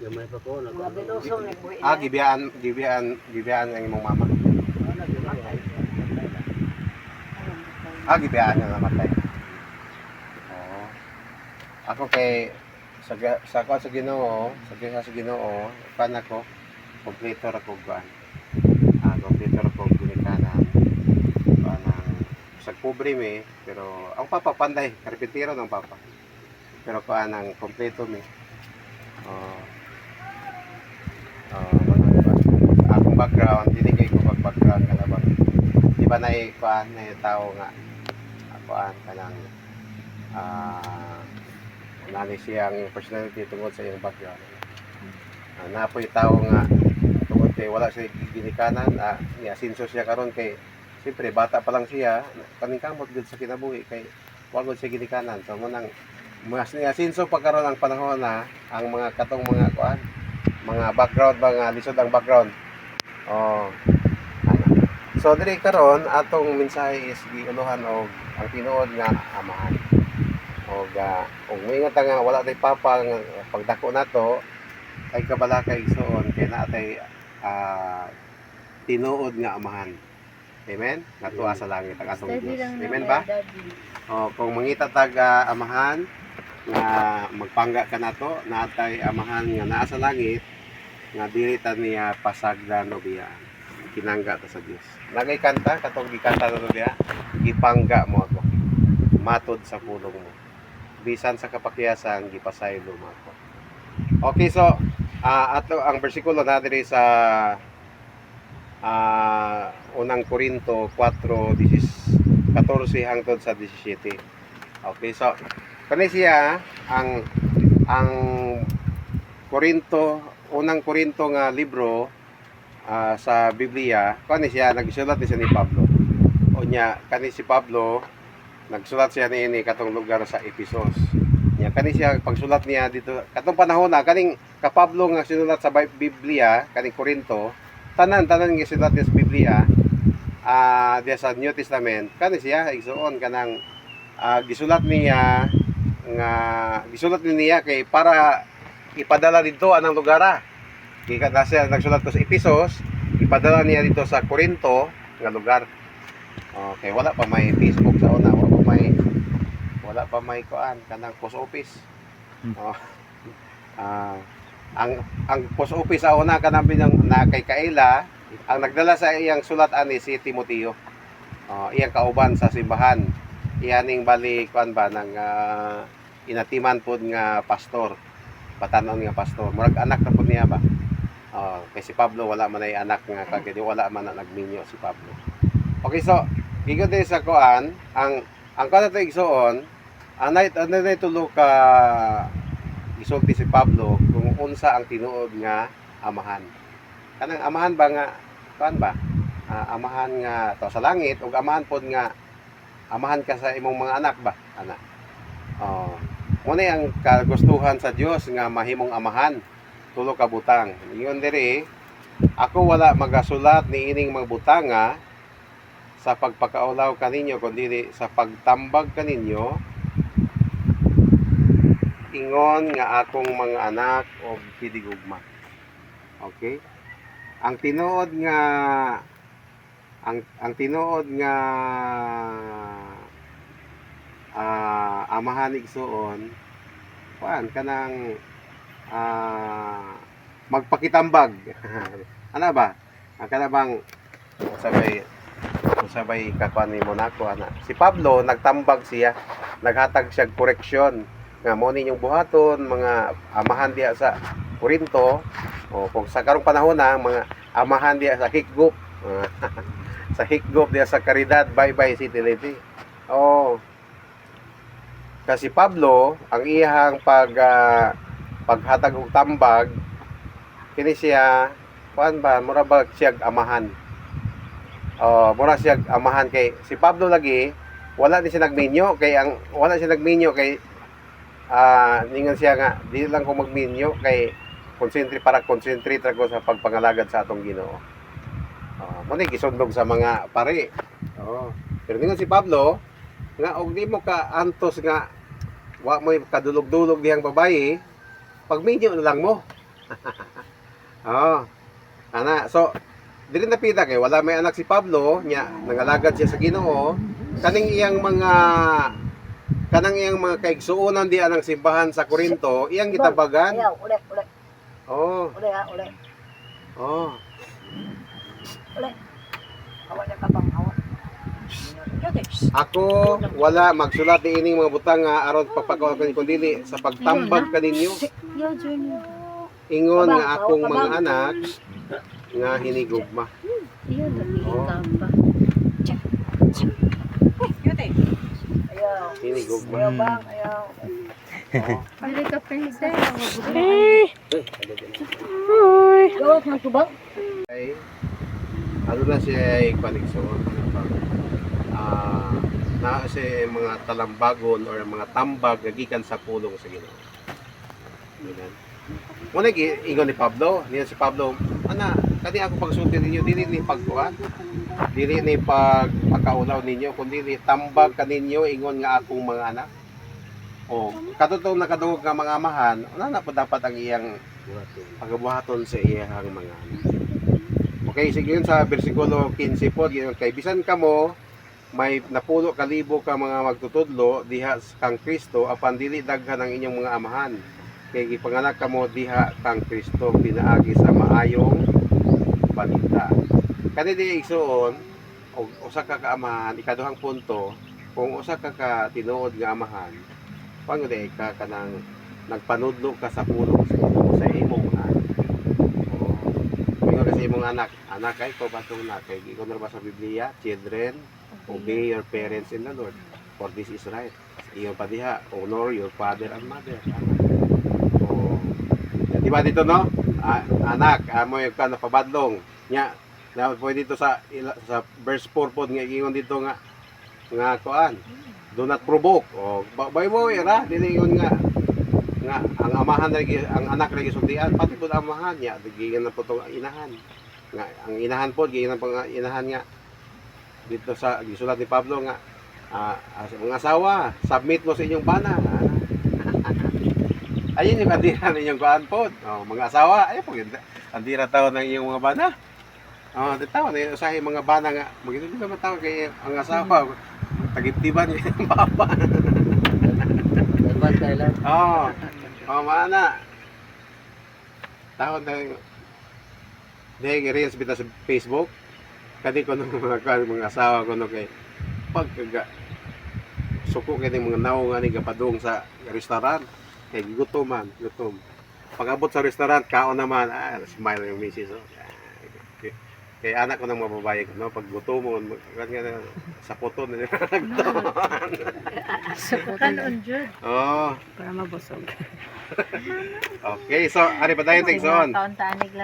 Gamay pa ko Mga biluso nagbuhi. Gibiyaan ang imong mama. Gibiyaan nga namatay. Oo. Ako kay sa Ginoo, sa Ginoo, pan ako kompleto ra ko kuan. Kompleto ra ko ginikanan. Kanang sa pobre mi, pero ang papa panday, karpintero ng papa. Pero kuan ang kompleto mi. Akong background, dili kay ko background kana ba. Di ba nay kuan na tao nga kuan kanang nani siyang personality tungod sa iyang background. Napoy tao nga tungod kay wala siya ginikanan, ni-asinso siya karon kay siyempre bata pa lang siya, paningkamot gud sa kinabuhi kay wala gud siya ginikanan. So manang mas ni-asinso pa karon ang panahon na ang mga katong mga kuan, mga background mga lisod ang background. So diri karon atong mensahe is giuluhan og ang tinuod nga amahan. Og moingon ta nga wala tay papa nga pagdako nato ay kabalakay igsoon kay naa tay tinuod nga amahan. Amen? Natuwa sa langit ang atong Steady Dios. lang Amen na ba? daddy. Kung mangita tag amahan nga magpangga ka nato, naa tay amahan nga naa sa langit nga dili ta niya pasagdan o biyaan. Kinangga ta sa Dios. Nagay kanta katong gikanta nato diha, gipangga mo ako. Matod sa pulong mo. Bisan sa kapakyasan gipasaylo mo ako. Okay, so ato ang bersikulo na diri sa unang Korinto 4:14 hangtod sa 17. Okay, so kani siya ang unang Korinto nga libro sa Biblia, kani siya nagsulat ni Pablo. Unya kani si Pablo nagsulat siya niini katong lugar sa Ephesus. Nya kani siya pagsulat niya dito katong panahon na kaning ka Pablo nga sinulat sa Biblia kaning Korinto, tanan nga sinulat niya sa Biblia diya sa New Testament, kani siya igsuon kanang gisulat niya kay para ipadala dito anang lugar. Kaya siya nagsulat ko sa Ephesus, ipadala niya dito sa Korinto nga lugar. Okay, wala pa may Facebook sa una, wala pa may kuan kanang post office. Ang post office sa una kanang na kay Kaila, ang nagdala sa iyang sulat ani si Timoteo. Iyang kauban sa simbahan. Iyaning bali kuan ba nang inatiman pud nga pastor. Batanon nga pastor. Murag anak na pud niya ba. Kay si Pablo wala man ay anak nga kagid wala man na nagminyo si Pablo. Okay, so gigon din sa kuan ang kada to igsoon anay tulo ka gisulti si Pablo kung unsa ang tinuod nga amahan. Kanang amahan ba nga kuan ba? Amahan nga to sa langit ug amahan pod nga amahan ka sa imong mga anak ba? Ana. Muna ang kagustuhan sa Dios nga mahimong amahan tulo ka butang. Ingon diri ako wala magasulat ni ining mga butanga sa pagpakaulaw kaninyo kundi sa pagtambag kaninyo ingon nga akong mga anak o hidigugma. Okay? Ang tinuod nga amahan igsoon kuan kanang magpakitambag. Ana ba? Ang kanabang sabay kakuan ni Monaco ana. Si Pablo nagtambag siya, naghatag siya koreksyon nga mo ninyong buhaton mga amahan diya sa Korinto o kung sa karong panahon na mga amahan diya sa Higgop sa Higgop diya sa Caridad Bye City Lady. Kasi Pablo ang iyang paghatag og tambag kini siya kuan ba mura ba siya amahan. Mura siya amahan kay si Pablo lagi wala ni siya nagminyo kay ningon siya nga di lang ko magminyo kay concentrate ko sa pagpangalagad sa atong Ginoo. Mo ni gisundog sa mga pare. Pero ningon si Pablo nga og di mo ka antos nga wa mo kadulog-dulog dihang babaye, pagminyo na lang mo. Oh. Ana, so dili napita kay wala may anak si Pablo nya nangalagad siya sa Ginoo. Kanang iyang mga kaigsuonan di anang simbahan sa Corinto, iyang gitabagan. Ayaw, uli. Oh, Uli ha, uli. oh. Uli. Hawa na ka bang hawa. Ako wala magsulat di ining mga butang nga aron papakaw kanin kundi sa pagtambag kaninyo. Yo, Journey. Ingon nga akong mga anak nga hinigugma. Yo, Oh. pa. Ayaw. Hinigugma. Ayaw bang, ayaw. Dili ka princess. Gawat man tubang. Ay, ano na siya ay koneksyon. Na siya mga talambagon or mga tambag nga gikan sa pulong sa Ginoo. Ganun. Muna ingon ni Pablo, niya si Pablo, ana, kani ako pagsulti ninyo, dili ni pagkuhan, dili ni pagpakaulaw ninyo, kundi ni tambag kaninyo, ingon nga akong mga anak. O, katotoo nakadungog nga mga amahan, wala na po dapat ang iyang pagabuhaton sa iyang mga anak. Okay, sige yun sa versikulo 15 po, kay bisan kamo, may napulo kalibo ka mga magtutudlo diha kang Kristo apan dili daghan ang inyong mga amahan kay gipanganak kamo diha kang Kristo pinaagi sa maayong balita. Kani di igsuon og usa ka kaamahan ikaduhang punto kung usa ka ka tinuod nga amahan paano di ka kanang nagpanudlo ka sa pulong sa imong anak. Mingon kasi imong anak kay ko batong na kay gigon ra ba sa Biblia, children obey your parents in the Lord, for this is right. Iyo pa diha, honor your father and mother. So, di ba dito no? Anak, amo yung ka napabadlong. Nya, na pwede dito sa verse 4 po nga ingon dito nga kuan. Do not provoke. O boy ra dili ingon nga ang amahan lagi ang anak lagi sultian pati pud amahan nya digigan na po tong inahan. Nga ang inahan po gigan pang inahan nga dito sa gisulat ni Pablo nga mga asawa, submit mo sa inyong bana. Ayun yung andira ninyong kuan po. Oh, mga asawa, ay po andira tawo ng iyong mga bana. Oh, ditaw na usahay mga bana nga magito ka mataw kay ang asawa tagitiban ni papa. Oh. Oh, mana. Tawon na dahil reels bitaw sa Facebook. Kadi ko nung mga asawa ko no kay pagkaga suko kay mga naong nga ni gapadung sa restaurant kay gutom. Pag-abot sa restaurant kaon naman smile yung misis oh. Kay anak ko nang mababaye ko no pag gutomon kanya sa puton na Kanon, Jud. Oh, Para mabusog. okay, so ari pa tayo tigson. Taon-tanig